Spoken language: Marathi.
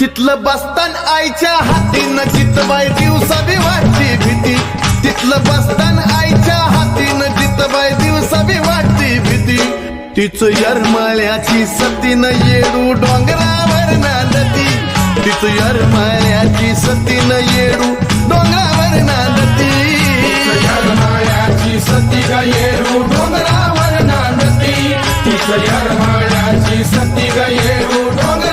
तिथलं बसतान आईच्या हातीनं जितबाई दिवसा बी वाटती भीती, तिथलं बसतान आईच्या हातीनं जितबाई दिवसा बी वाटती भीती. तिचं यरमाळ्याची सतीनं येडू डोंगरावर नांदती, तिचं यरमाळ्याची सतीनं येडू डोंगरावर नांदती. यरमाळ्याची सती ग येडू डोंगरावर नांदती, तिचं यरमाळ्याची सती ग येडू डोंगरावर